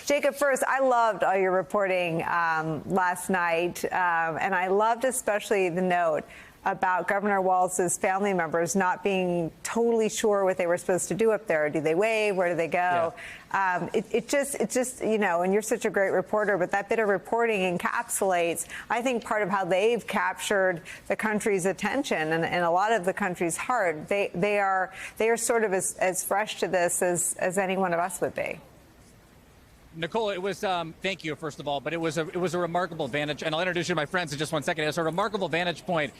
Jacob, first, I loved all your reporting last night, and I loved especially the note about Governor Walz's family members not being totally sure what they were supposed to do up there. Do they wave? Where do they go? Yeah. It just, you know, and you're such a great reporter, but that bit of reporting encapsulates, I think, part of how they've captured the country's attention and a lot of the country's heart. They are sort of as fresh to this as any one of us would be. Nicole, it was, thank you, first of all, but it was a remarkable vantage, and I'll introduce you to my friends in just one second. It's a remarkable vantage point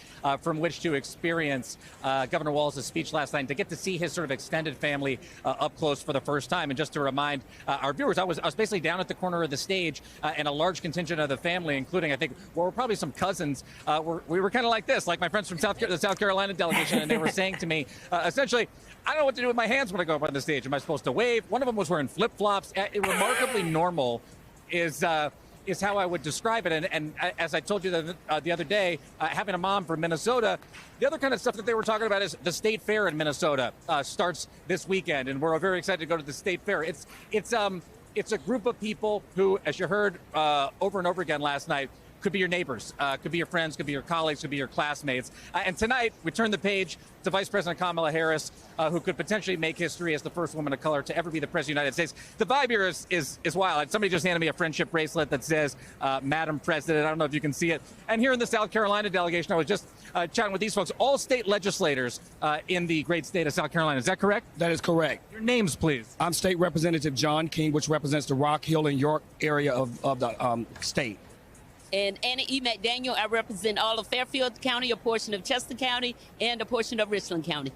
from which to experience Governor Walz's speech last night, and to get to see his sort of extended family up close for the first time. And just to remind our viewers, I was basically down at the corner of the stage, and a large contingent of the family, including, I think, well, probably some cousins, we were kind of like this, like my friends from the South Carolina delegation, and they were saying to me, essentially, I don't know what to do with my hands when I go up on the stage. Am I supposed to wave? One of them was wearing flip-flops. Remarkably normal is how I would describe it. And as I told you the other day, having a mom from Minnesota, the other kind of stuff that they were talking about is the state fair in Minnesota starts this weekend, and we're very excited to go to the state fair. It's a group of people who, as you heard over and over again last night, could be your neighbors, could be your friends, could be your colleagues, could be your classmates. And tonight, we turn the page to Vice President Kamala Harris, who could potentially make history as the first woman of color to ever be the President of the United States. The vibe here is wild. Somebody just handed me a friendship bracelet that says, Madam President. I don't know if you can see it. And here in the South Carolina delegation, I was just chatting with these folks, all state legislators in the great state of South Carolina. Is that correct? That is correct. Your names, please. I'm State Representative John King, which represents the Rock Hill and York area of the state. And Anna E. McDaniel, I represent all of Fairfield County, a portion of Chester County, and a portion of Richland County.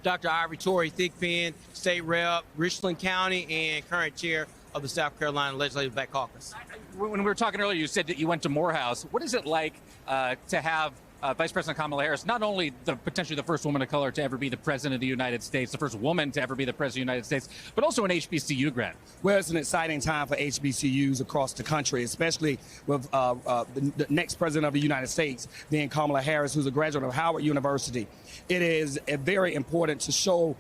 Dr. Ivory Tory Thigpen, State Rep, Richland County, and current chair of the South Carolina Legislative Black Caucus. When we were talking earlier, you said that you went to Morehouse. What is it like to have Vice President Kamala Harris, not only potentially the first woman of color to ever be the President of the United States, the first woman to ever be the President of the United States, but also an HBCU grad? Well, it's an exciting time for HBCUs across the country, especially with the next President of the United States being Kamala Harris, who's a graduate of Howard University. It is very important to show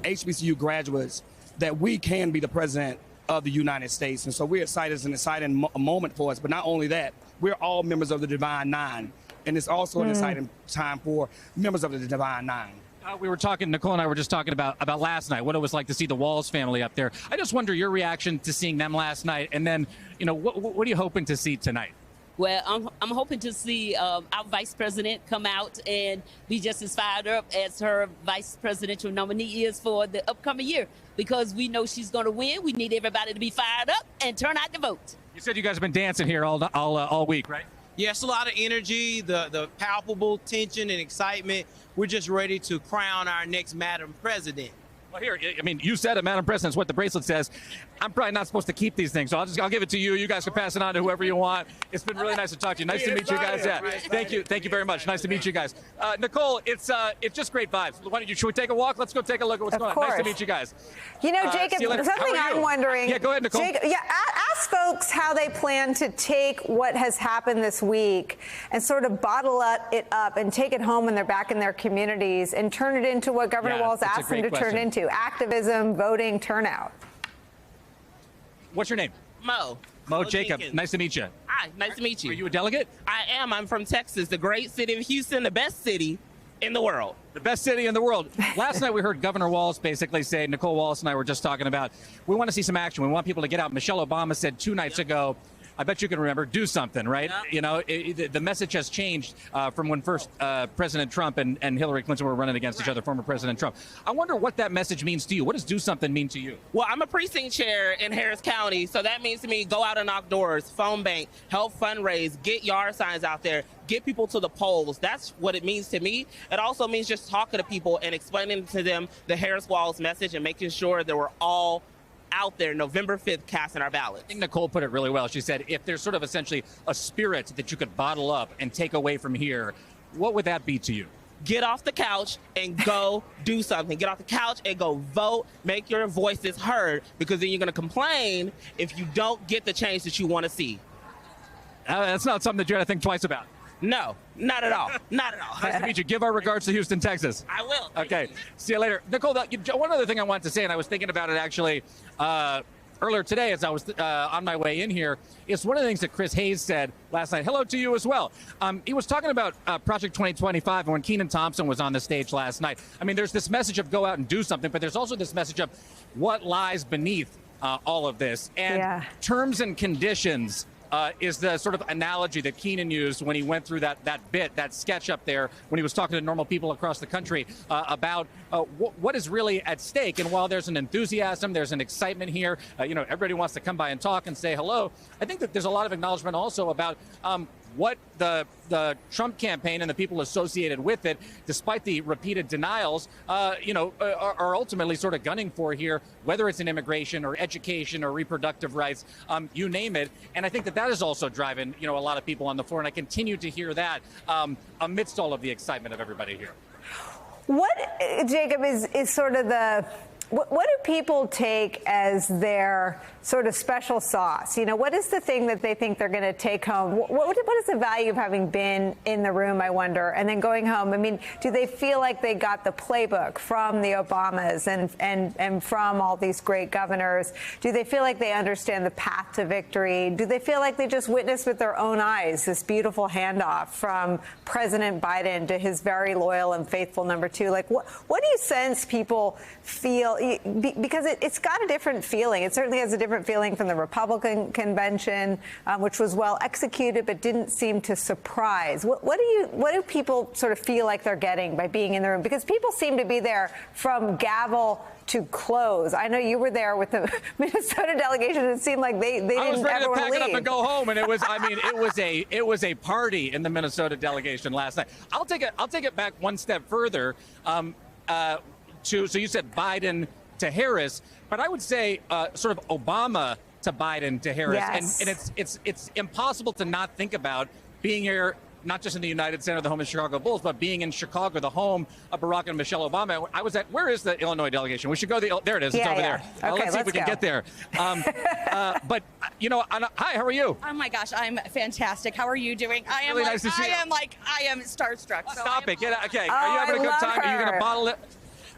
HBCU graduates that we can be the President of the United States. And so we're excited. It's an exciting moment for us. But not only that, we're all members of the Divine Nine. And it's also an exciting time for members of the Divine Nine. We were talking, Nicole and I were just talking about last night, what it was like to see the Walz family up there. I just wonder your reaction to seeing them last night. And then, you know, what are you hoping to see tonight? Well, I'm hoping to see our vice president come out and be just as fired up as her vice presidential nominee is for the upcoming year, because we know she's going to win. We need everybody to be fired up and turn out to vote. You said you guys have been dancing here all week, right? Yes, a lot of energy, the palpable tension and excitement. We're just ready to crown our next Madam President. Well, here, I mean, you said it, Madam President, is what the bracelet says. I'm probably not supposed to keep these things, so I'll give it to you. You guys can pass it on to whoever you want. It's been really nice to talk to you. Nice to meet you guys. Yeah, thank you very much. Nice to meet you guys. Nicole, it's just great vibes. Should we take a walk? Let's go take a look at what's going on. Nice to meet you guys. You know, Jacob, something I'm wondering. Yeah, go ahead, Nicole. Jacob, ask folks how they plan to take what has happened this week and sort of bottle it up and take it home when they're back in their communities and turn it into what Governor Walz asked them to turn into: activism, voting, turnout. What's your name? Mo. Mo Jacob. Jenkins. Nice to meet you. Hi, nice to meet you. Are you a delegate? I am. I'm from Texas, the great city of Houston, the best city in the world. The best city in the world. Last night we heard Governor Walz basically say, Nicole Walz and I were just talking about, we want to see some action. We want people to get out. Michelle Obama said 2 nights ago, I bet you can remember, do something, right? Yeah. You know, the message has changed from when first President Trump and Hillary Clinton were running against each other, former President Trump. I wonder what that message means to you. What does do something mean to you? Well, I'm a precinct chair in Harris County, so that means to me, go out and knock doors, phone bank, help fundraise, get yard signs out there, get people to the polls. That's what it means to me. It also means just talking to people and explaining to them the Harris Walz message and making sure that we're all out there November 5th casting our ballots. I think Nicole put it really well. She said, if there's sort of essentially a spirit that you could bottle up and take away from here, what would that be to you? Get off the couch and go do something. Get off the couch and go vote. Make your voices heard, because then you're going to complain if you don't get the change that you want to see. That's not something that you got to think twice about. No, not at all. Not at all. Nice to meet you. Give our regards to Houston, Texas. I will. Okay. See you later. Nicole, one other thing I wanted to say, and I was thinking about it actually earlier today, as I was on my way in here, it's one of the things that Chris Hayes said last night. Hello to you as well. He was talking about Project 2025, and when Kenan Thompson was on the stage last night. I mean, there's this message of go out and do something, but there's also this message of what lies beneath all of this. And terms and conditions is the sort of analogy that Kenan used when he went through that sketch up there when he was talking to normal people across the country about what is really at stake. And while there's an enthusiasm, there's an excitement here, everybody wants to come by and talk and say hello. I think that there's a lot of acknowledgement also about what the Trump campaign and the people associated with it, despite the repeated denials, are ultimately sort of gunning for here, whether it's in immigration or education or reproductive rights, you name it. And I think that is also driving, a lot of people on the floor. And I continue to hear that amidst all of the excitement of everybody here. What, Jacob, is sort of what do people take as their sort of special sauce? What is the thing that they think they're going to take home? What is the value of having been in the room, I wonder, and then going home? I mean, do they feel like they got the playbook from the Obamas and from all these great governors? Do they feel like they understand the path to victory? Do they feel like they just witnessed with their own eyes this beautiful handoff from President Biden to his very loyal and faithful number two? Like, what do you sense people feel? Because it's got a different feeling. It certainly has a different feeling from the Republican convention, which was well executed but didn't seem to surprise. What do people sort of feel like they're getting by being in the room? Because people seem to be there from gavel to close. I know you were there with the Minnesota delegation. It seemed like they didn't ever want to leave. I was ready to pack it up and go home, and it was a party in the Minnesota delegation last night. I'll take it back one step further. So you said Biden to Harris, but I would say sort of Obama to Biden to Harris. Yes. And it's impossible to not think about being here, not just in the United Center, the home of Chicago Bulls, but being in Chicago, the home of Barack and Michelle Obama. Where is the Illinois delegation? We should go there it is. It's over there. Okay, let's see if we can get there. But, hi, how are you? Oh my gosh, I'm fantastic. How are you doing? I am really nice to see you. I am starstruck. Stop it. Okay. Oh, Are you having a good time? her. Are you going to bottle it?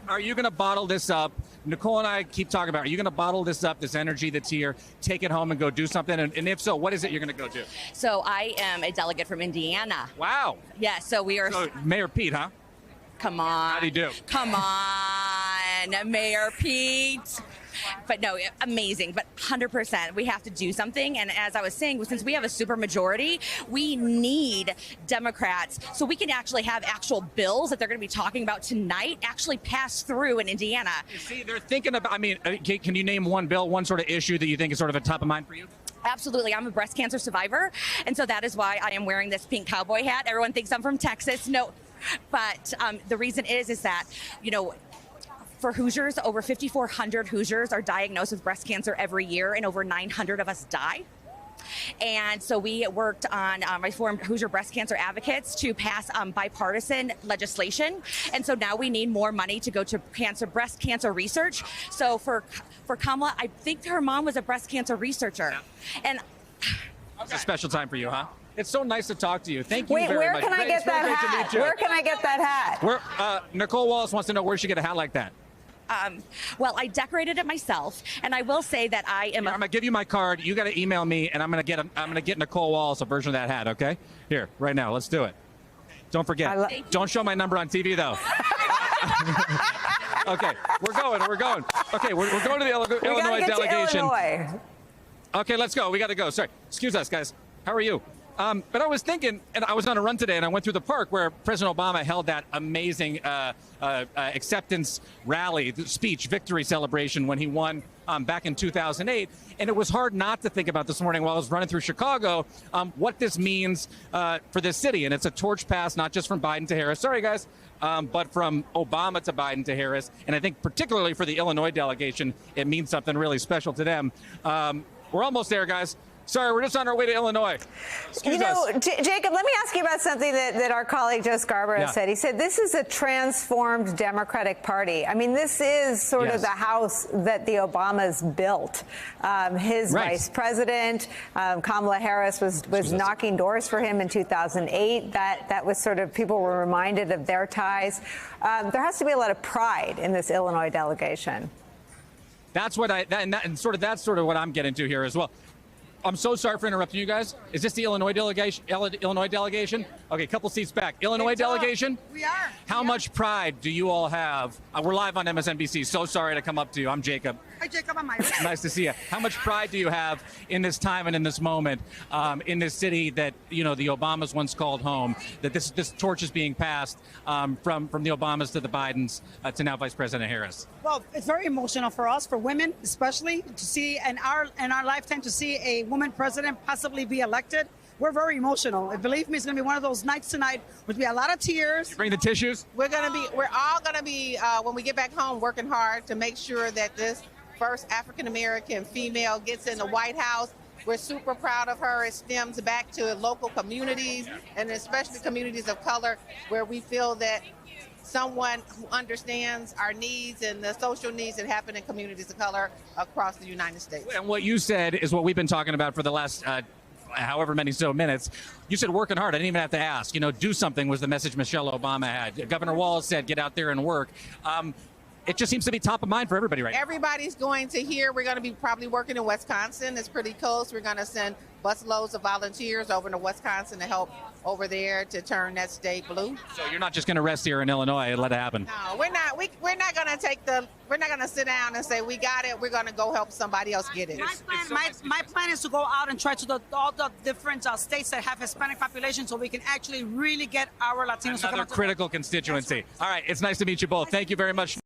Are you going to bottle this up? Nicole and I keep talking about, are you going to bottle this up, this energy that's here, take it home and go do something? And if so, what is it you're going to go do? So I am a delegate from Indiana. Wow. Yeah, so we are. So Mayor Pete, huh? Come on. How do you do? Come on, Mayor Pete. But no, amazing. But 100%, we have to do something. And as I was saying, since we have a supermajority, we need Democrats so we can actually have actual bills that they're going to be talking about tonight actually pass through in Indiana. You see, they're thinking about, can you name one bill, one sort of issue that you think is sort of a top of mind for you? Absolutely. I'm a breast cancer survivor. And so that is why I am wearing this pink cowboy hat. Everyone thinks I'm from Texas. No. But the reason is that, for Hoosiers, over 5,400 Hoosiers are diagnosed with breast cancer every year, and over 900 of us die. And so we worked on, I formed Hoosier Breast Cancer Advocates to pass bipartisan legislation. And so now we need more money to go to breast cancer research. So for Kamala, I think her mom was a breast cancer researcher. Yeah. And it's a special time for you, huh? It's so nice to talk to you. Thank you very much. Where can I get that hat? Where can I get that hat? Nicole Wallace wants to know where she get a hat like that. Well, I decorated it myself, and I will say that I am. I'm gonna give you my card. You got to email me, and I'm gonna get Nicole Wallace a version of that hat. Okay, here, right now. Let's do it. Don't forget. Don't show my number on TV though. Okay, we're going. Okay, we're going to the Illinois delegation. Illinois. Okay, let's go. We got to go. Sorry, excuse us, guys. How are you? But I was thinking, and I was on a run today, and I went through the park where President Obama held that amazing acceptance rally, speech, victory celebration when he won back in 2008. And it was hard not to think about this morning while I was running through Chicago what this means for this city. And it's a torch pass, not just from Biden to Harris. Sorry, guys. But from Obama to Biden to Harris. And I think particularly for the Illinois delegation, it means something really special to them. We're almost there, guys. Sorry, we're just on our way to Illinois. Excuse us. Jacob, let me ask you about something that our colleague Joe Scarborough said. He said this is a transformed Democratic Party. I mean, this is sort of the house that the Obamas built. His vice president, Kamala Harris, was knocking doors for him in 2008. That was sort of, people were reminded of their ties. There has to be a lot of pride in this Illinois delegation. That's what that's sort of what I'm getting to here as well. I'm so sorry for interrupting you guys. Is this the Illinois delegation? Illinois delegation? Okay, a couple seats back. Illinois delegation? We are. How much pride do you all have? We're live on MSNBC. So sorry to come up to you. I'm Jacob. Hi, Jacob. I'm Myra. Nice to see you. How much pride do you have in this time and in this moment, in this city that the Obamas once called home? That this torch is being passed from the Obamas to the Bidens to now Vice President Harris. Well, it's very emotional for us, for women especially, to see in our lifetime to see a woman president possibly be elected. We're very emotional. And believe me, it's going to be one of those nights tonight with a lot of tears. Bring the tissues. We're all gonna be when we get back home working hard to make sure that this first African American female gets in the White House. We're super proud of her. It stems back to local communities and especially communities of color, where we feel that someone who understands our needs and the social needs that happen in communities of color across the United States. And what you said is what we've been talking about for the last however many minutes. You said working hard. I didn't even have to ask. Do something was the message Michelle Obama had. Governor Walz said get out there and work. It just seems to be top of mind for everybody right now. Everybody's going to hear. We're going to be probably working in Wisconsin. It's pretty close. We're going to send busloads of volunteers over to Wisconsin to help over there to turn that state blue. So you're not just going to rest here in Illinois and let it happen. No, we're not. We're not going to we're not going to sit down and say we got it. We're going to go help somebody else get it. My plan is to go out and try to all the different states that have Hispanic population, so we can actually really get our Latinos to come Another out to critical constituency. All right, it's nice to meet you both. Thank you very much.